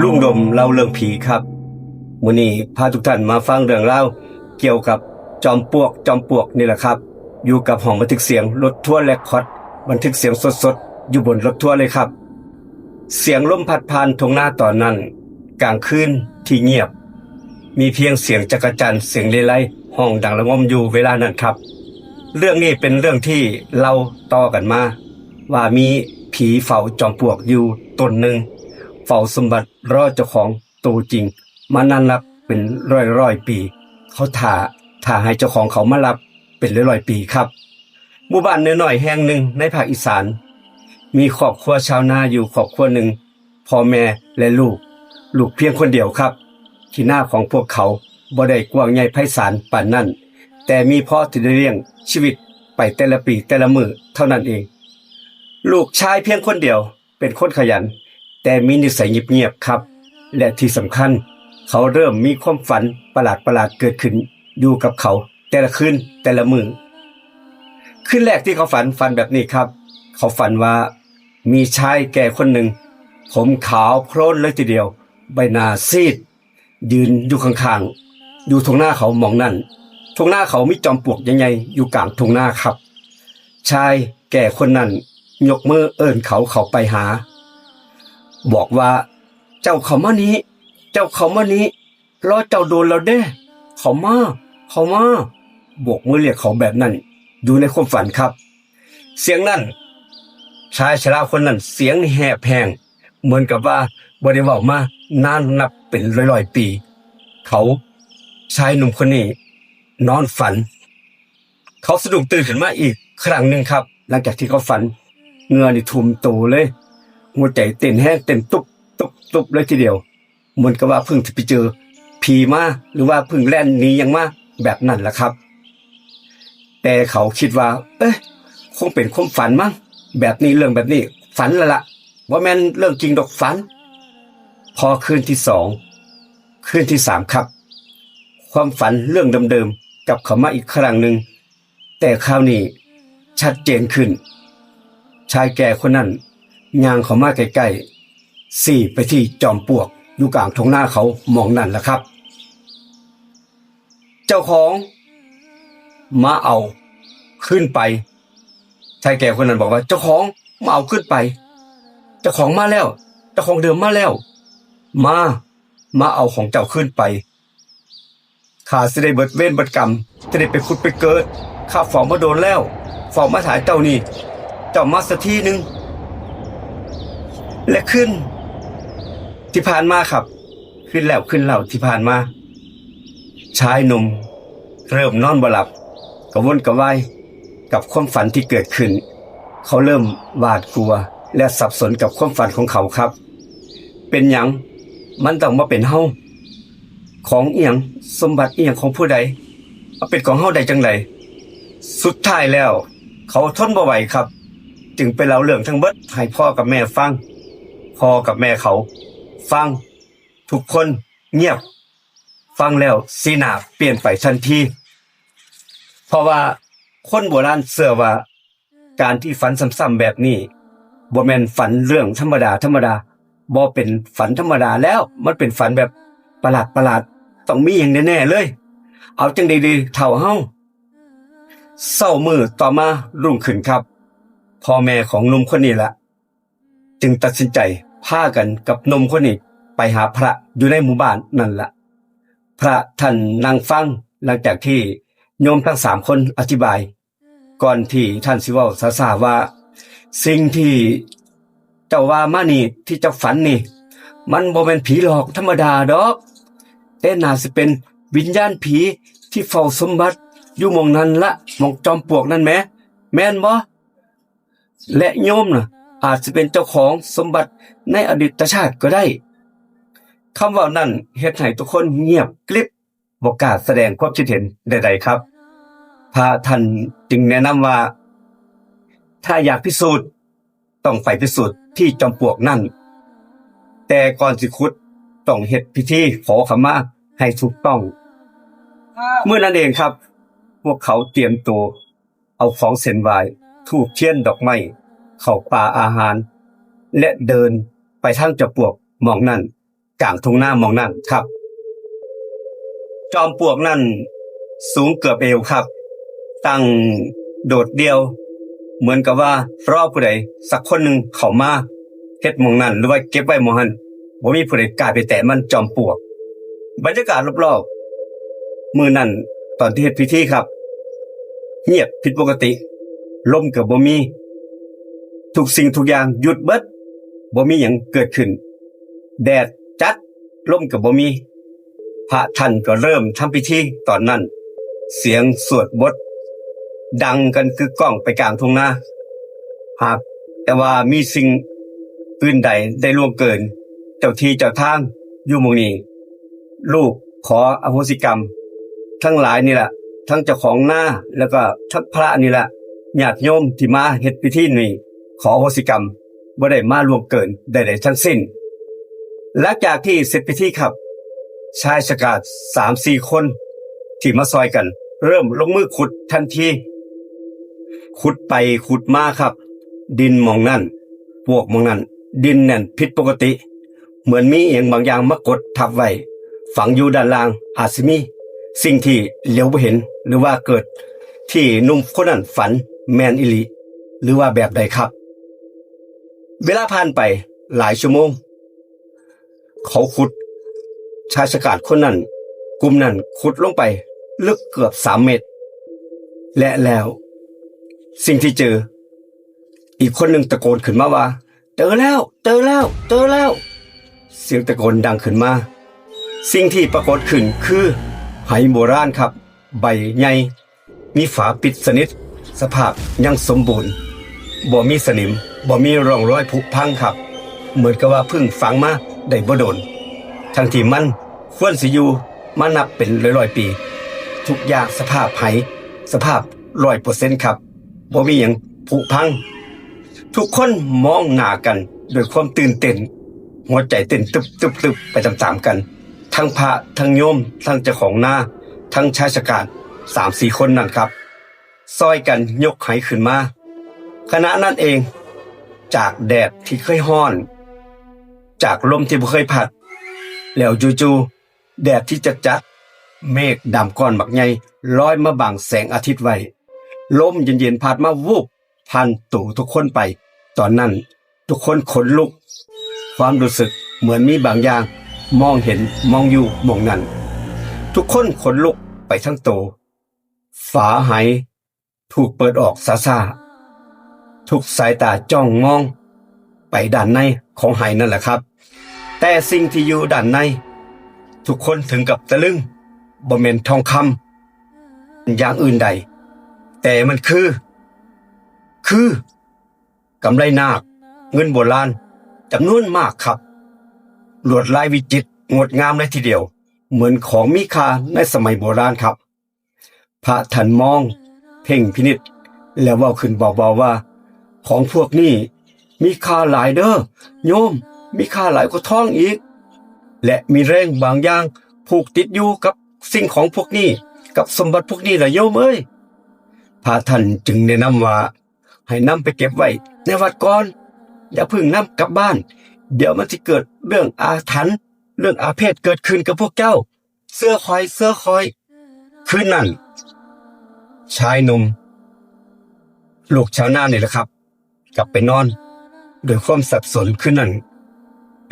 ลุงดมเล่าเรื่องผีครับมื้อนี้พาทุกท่านมาฟังเรื่องเล่าเกี่ยวกับจอมปลวกนี่แหละครับอยู่กับห้องบันทึกเสียงรถทัวร์เรคคอร์ดบันทึกเสียงสดๆอยู่บนรถทัวร์เลยครับเสียงลมพัดผ่านทุ่งนาตอนนั้นกลางคืนที่เงียบมีเพียงเสียงจักรจั่นเสียงเลไลห้องดังระงมอยู่เวลานั้นครับเรื่องนี้เป็นเรื่องที่เล่าต่อกันมาว่ามีผีเฝ้าจอมปลวกอยู่ตนหนึ่งเฝ้าสมบัติรอเจ้าของตัวจริงมานานนับเป็นร้อยปีเขาท่าให้เจ้าของเขามารับเป็นร้อยปีครับหมู่บ้านน้อยๆแห่งหนึ่งในภาคอีสานมีครอบครัวชาวนาอยู่ครอบครัวหนึ่งพ่อแม่และลูกเพียงคนเดียวครับที่หน้าของพวกเขาบ่ได้กว้างใหญ่ไพศาลปานนั้นแต่มีพอที่จะเลี้ยงชีวิตไปแต่ละปีแต่ละมื้อเท่านั้นเองลูกชายเพียงคนเดียวเป็นคนขยันแต่มีนิสัยเงียบๆครับและที่สำคัญเขาเริ่มมีความฝันประหลาดๆเกิดขึ้นอยู่กับเขาแต่ละคืนแต่ละมื้อคืนแรกที่เขาฝันแบบนี้ครับเขาฝันว่ามีชายแก่คนหนึ่งผมขาวโพลนเลยทีเดียวใบหน้าซีดยืนอยู่ข้างๆอยู่ตรงหน้าเขามองนั่นตรงหน้าเขามีจอมปลวกใหญ่ๆอยู่กลางตรงหน้าครับชายแก่คนนั้นยกมือเอิ้นเขาไปหาบอกว่าเจ้าเข้ามานี้รอเจ้าโดนแล้วเด้เข้ามาโบกมือเรียกเขาแบบนั้นอยู่ในความฝันครับเสียงนั้นชายชราคนนั้นเสียงแหบแห้งเหมือนกับว่าบ่ได้เว้ามานานนับเป็นร้อยปีเขาชายหนุ่มคนนี้นอนฝันเขาสะดุ้งตื่นขึ้นมาอีกครั้งหนึ่งครับหลังจากที่เขาฝันเหงื่อนี่ท่วมตัวเลยหัวใจเต้นแห้งเต้นตุบเลยทีเดียวเหมือนกับว่าเพิ่งจะไปเจอผีมาหรือว่าเพิ่งแล่นหนียังมาแบบนั้นล่ะครับแต่เขาคิดว่าคงเป็นความฝันมั้งแบบนี้เรื่องแบบนี้ฝันละว่าแม่นเรื่องจริงดอกฝันพอคืนที่สองคืนที่สามครับความฝันเรื่องเดิมๆกลับเข้ามาอีกครั้งหนึ่งแต่คราวนี้ชัดเจนขึ้นชายแก่คนนั้นย่างเข้ามาใกล้ๆสี่ไปที่จอมปลวกอยู่กลางทุ่งนาเขามองนั่นล่ะครับเจ้าของมาเอาขึ้นไปชายแก่คนนั้นบอกว่าเจ้าของมาเอาขึ้นไปเจ้าของมาแล้วเจ้าของเดิมมาแล้วมาเอาของเจ้าขึ้นไปข้าสิได้เบิดเวรเบิดกรรมจะได้ไปขุดไปเกิดข้าเฝ้ามาโดนแล้วเฝ้ามาถ่ายเจ้านี่เจ้ามาสักทีนึงและขึ้นที่ผ่านมาครับขึ้นแล้วที่ผ่านมาชายหนุ่มเริ่มนอนบ่หลับกระวนกระวายกับความฝันที่เกิดขึ้นเขาเริ่มหวาดกลัวและสับสนกับความฝันของเขาครับเป็นหยังมันต้องมาเป็นเฮาของเอียงสมบัติเอียงของผู้ใดมาเป็นของเฮาได้จังไดสุดท้ายแล้วเขาทนบ่ไหวครับจึงไปเล่าเรื่องทั้งเบิดให้พ่อกับแม่ฟังพ่อกับแม่เขาฟังทุกคนเงียบฟังแล้วสีหน้าเปลี่ยนไปทันทีเพราะว่าคนโบราณเชื่อว่าการที่ฝันซ้ำๆแบบนี้บ่แม่นฝันเรื่องธรรมดาบ่เป็นฝันธรรมดาแล้วมันเป็นฝันแบบประหลาดต้องมีอย่างแน่ๆเลยเอาจังได๋ดีเฒ่าเฮาเช้ามื้อต่อมารุ่งขึ้นครับพ่อแม่ของหนุ่มคนนี้ล่ะจึงตัดสินใจพากันกับหนุ่มคนนี้ไปหาพระอยู่ในหมู่บ้านนั่นล่ะพระท่านนั่งฟังหลังจากที่โยมทั้ง3คนอธิบายก่อนที่ท่านสิเว้าซ่าๆว่าสิ่งที่เจ้าว่ามานี่ที่เจ้าฝันนี่มันบ่แม่นผีหลอกธรรมดาดอกแต่น่าสิเป็นวิญญาณผีที่เฝ้าสมบัติอยู่หม้องนั้นละหม้องจอมปลวกนั่นแหมแม่นบ่และโยมน่ะอาจสิเป็นเจ้าของสมบัติในอดีตชาติก็ได้คำเว้านั้นเฮ็ดให้ทุกคนเงียบกริบบ่กล้าแสดงความคิดเห็นใดๆครับพระท่านจึงแนะนำว่าถ้าอยากพิสูจน์ต้องไปพิสูจน์ที่จอมปลวกนั่นแต่ก่อนสิขุดต้องเฮ็ดพิธีขอขมาให้ถูกต้องเมื่อนั้นเองครับพวกเขาเตรียมตัวเอาของเส้นไหว้ธูปเทียนดอกไม้เข้าป่าอาหารและเดินไปทางจอมปลวกหม้องนั้น กลางทุ่งนาหมองนั่นครับจอมปลวกนั่นสูงเกือบเอวครับตั้งโดดเดียวเหมือนกับว่ารอผู้ใดสักคนหนึ่งเข้ามาเฮ็ดหมองนั่นหรือว่าเก็บไว้หมองหันบ่มีผู้ใดกล้าไปแตะมันจอมปลวกบรรยากาศรอบๆมื้อนั้นตอนที่เฮ็ดพิธีครับเงียบผิดปกติลมก็บ่มีทุกสิ่งทุกอย่างหยุดเบิดบ่มีหยังเกิดขึ้นแดดจัดลมก็บ่มีพระท่านก็เริ่มทำพิธีตอนนั้นเสียงสวดบทดังกันกึกก้องไปกลางทุ่งนาหากแต่ว่ามีสิ่งอื่นใดได้ล่วงเกินเจ้าที่เจ้าทางอยู่หมู่นี้ลูกขออโหสิกรรมทั้งหลายนี่แหละทั้งเจ้าของนาแล้วก็ทั้งพระนี่แหละญาติโยมที่มาเฮ็ดพิธีนี้ขออโหสิกรรมบ่ได้มาล่วงเกินใดๆทั้งสิ้นหลังจากที่เสร็จพิธีครับชายชะกาจ 3-4 คนที่มาซอยกันเริ่มลงมือขุดทันทีขุดไปขุดมาครับดินหม่องนั่นพวกหม่องนั่นดินนั่นผิดปกติเหมือนมีเอียงบางอย่างมากดทับไว้ฝังอยู่ด้านล่างอาจสิมีสิ่งที่เหลียวบ่เห็นหรือว่าเกิดที่หนุ่มคนนั้นฝันแม่นอีหลีหรือว่าแบบใดครับเวลาผ่านไปหลายชั่วโมงเขาขุดชายชะกาจคนนั้นกลุ่มนั้นขุดลงไปลึกเกือบ3 เมตรและแล้วสิ่งที่เจออีกคนหนึ่งตะโกนขึ้นมาว่าเจอแล้วเจอแล้วเจอแล้วเสียงตะโกนดังขึ้นมาสิ่งที่ปรากฏขึ้นคือไหโบราณครับใบใหญ่มีฝาปิดสนิทสภาพยังสมบูรณ์บ่มีสนิมบ่มีร่องรอยผุพังครับเหมือนกับว่าเพิ่งฝังมาได้บ่โดนทั้งที่มันควรสิอยู่มานับเป็นร้อยๆปีทุกอย่างสภาพไหสภาพ 100% ครับบ่มีหยังผุพังทุกคนมองหน้ากันด้วยความตื่นเต้นหัวใจเต้นตึบๆๆไปตามๆกันทั้งพระทั้งโยมทั้งเจ้าของนาทั้งชายชะกาจ 3-4 คนนั่นครับซอยกันยกไหขึ้นมาขณะนั้นเองจากแดดที่เคยร้อนจากลมที่บ่เคยพัดแล้วจู่ๆแดดที่จัดเมฆดำก้อนบักใหญ่ลอยมาบังแสงอาทิตย์ไว้ลมเย็นๆพัดมาวูบพันตู่ทุกคนไปตอนนั้นทุกคนขนลุกความรู้สึกเหมือนมีบางอย่างมองเห็นมองอยู่มองนั้นทุกคนขนลุกไปทั้งตัวฝาไหถูกเปิดออกซ่าๆทุกสายตาจ้องมองไปด้านในของไหนั่นแหละครับแต่สิ่งที่อยู่ด้านในทุกคนถึงกับตะลึงบ่แม่นทองคำอย่างอื่นใดแต่มันคือกำไลนาคเงินโบราณจำนวนมากครับลวดลายวิจิตรงดงามเลยทีเดียวเหมือนของมีค่าในสมัยโบราณครับพระท่านมองเพ่งพินิจแล้วเว้าขึ้นเบาๆว่าของพวกนี้มีค่าหลายเด้อโยมมีค่าหลายกว่าทองอีกและมีแรงบางอย่างผูกติดอยู่กับสิ่งของพวกนี้กับสมบัติพวกนี้ล่ะโยมเอ้ยพระท่านจึงแนะนำว่าให้นำไปเก็บไว้ในวัดก่อนอย่าเพิ่งนำกลับบ้านเดี๋ยวมันจะเกิดเรื่องอาถรรพ์เรื่องอาเพศเกิดขึ้นกับพวกเจ้าเสื้อคอยคืนนั้นชายหนุ่มลูกชาวนานี่แหละครับกลับไปนอนด้วยความสับสนคืนนั้น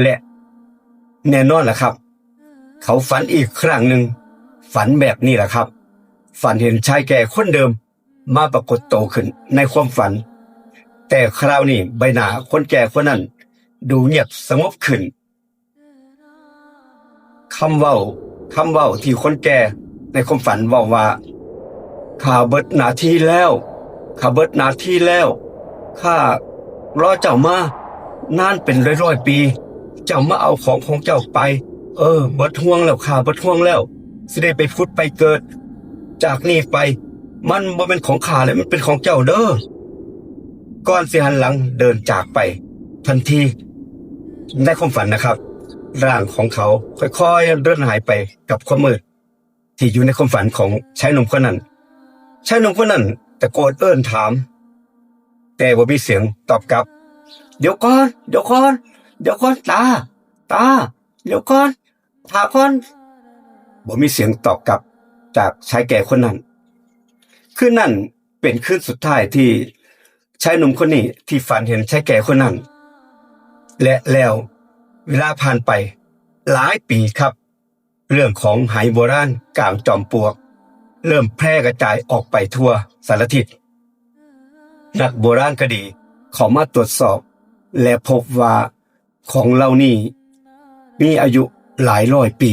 และแน่นอนแหละครับเขาฝันอีกครั้งหนึ่งฝันแบบนี้แหละครับฝันเห็นชายแก่คนเดิมมาปรากฏโตวขึ้นในความฝันแต่คราวนี้ใบหน้าคนแก่คนนั้นดูเงียบสงบขึ้นคำเว้าที่คนแก่ในความฝันเว้าว่าข้าเบิดหน้าที่แล้วข้ารอเจ้ามานานเป็นร้อยๆปีเจ้ามาเอาของเจ้าไปเบิดห่วงแล้วข้าเบิดห่วงแล้วสิได้ไปพุทธไปเกิดจากนี้ไปมันบ่เป็นของข้าแล้วมันเป็นของเจ้าเด้อก่อนสิหันหลังเดินจากไปทันทีในความฝันนะครับร่างของเขาค่อยๆเลื่อนหายไปกับความมืดที่อยู่ในความฝันของชายหนุ่มคนนั้นตะโกนเอิ้นถามแต่บ่มีเสียงตอบกลับเดี๋ยวก่อนตา เดี๋ยวก่อนถาก่อนบ่มีเสียงตอบกลับจากชายแก่คนนั้นคืนนั้นเป็นคืนสุดท้ายที่ชายหนุ่มคนนี้ที่ฝันเห็นชายแก่คนนั้นและแล้วเวลาผ่านไปหลายปีครับเรื่องของไหโบราณกลางจอมปลวกเริ่มแพร่กระจายออกไปทั่วสารทิศนักโบราณคดีเขามาตรวจสอบและพบว่าของเหล่านี้มีอายุหลายร้อยปี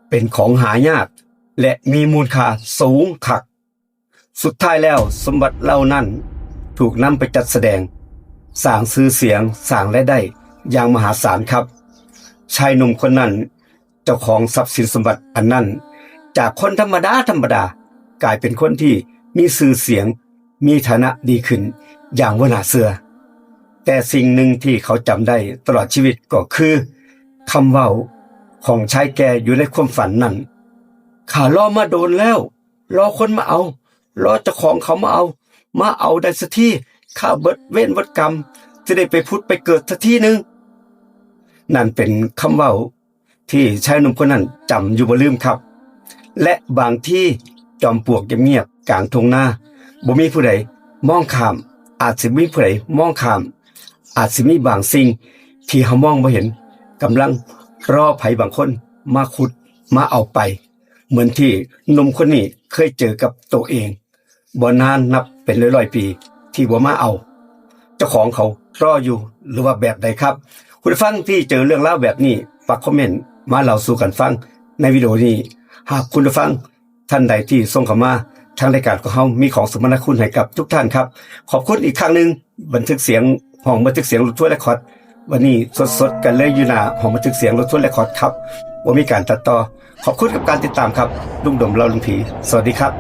เป็นของหายากและมีมูลค่าสูงคักสุดท้ายแล้วสมบัติเหล่านั้นถูกนำไปจัดแสดงสร้างชื่อเสียงสร้างรายได้อย่างมหาศาลครับชายหนุ่มคนนั้นเจ้าของทรัพย์สินสมบัติอันนั้นจากคนธรรมดากลายเป็นคนที่มีชื่อเสียงมีฐานะดีขึ้นอย่างว่าน่าเชื่อแต่สิ่งหนึ่งที่เขาจำได้ตลอดชีวิตก็คือคำเว้าของชายแก่อยู่ในความฝันนั้นข้ารอมาโดนแล้วรอคนมาเอารอเจ้าของเขามาเอาได้สักทีข้าเบิดเว้นวัดกรรมจะได้ไปพุทธไปเกิดสักทีนึงนั่นเป็นคำเว้าที่ชายหนุ่มคนนั้นจำอยู่บ่ลืมครับและบางที่จอมปลวกเงียบๆกลางทุ่งนาบ่มีผู้ใดมองข้ามอาจสิมีผู้ใดมองข้ามอาจสิมีบางสิ่งที่เฮามองบ่เห็นกำลังรอไผบางคนมาขุดมาเอาไปเหมือนที่หนุ่มคนนี้เคยเจอกับตัวเองบ่นานนับเป็นร้อยๆปีที่บ่มาเอาเจ้าของเขารออยู่หรือว่าแบบใดครับคุณผู้ฟังที่เจอเรื่องเล่าวแบบนี้ฝากคอมเมนต์มาเล่าสู่กันฟังในวิดีโอนี้หากคุณผู้ฟังท่านใดที่ส่งเข้ามาทางรายการของเฮามีของสมนาคุณให้กับทุกท่านครับขอบคุณอีกครั้งหนึงบันทึกเสียงห้องบันทึกเสียงรถทัวร์เรคคอร์ดวันนี้สดๆกันเลยอยู่หน้าห้องบันทึกเสียงรถทัวร์เรคคอร์ดครับบ่มีการตัดต่อขอบคุณกับการติดตามครับลุงดมเล่าลุงผีสวัสดีครับ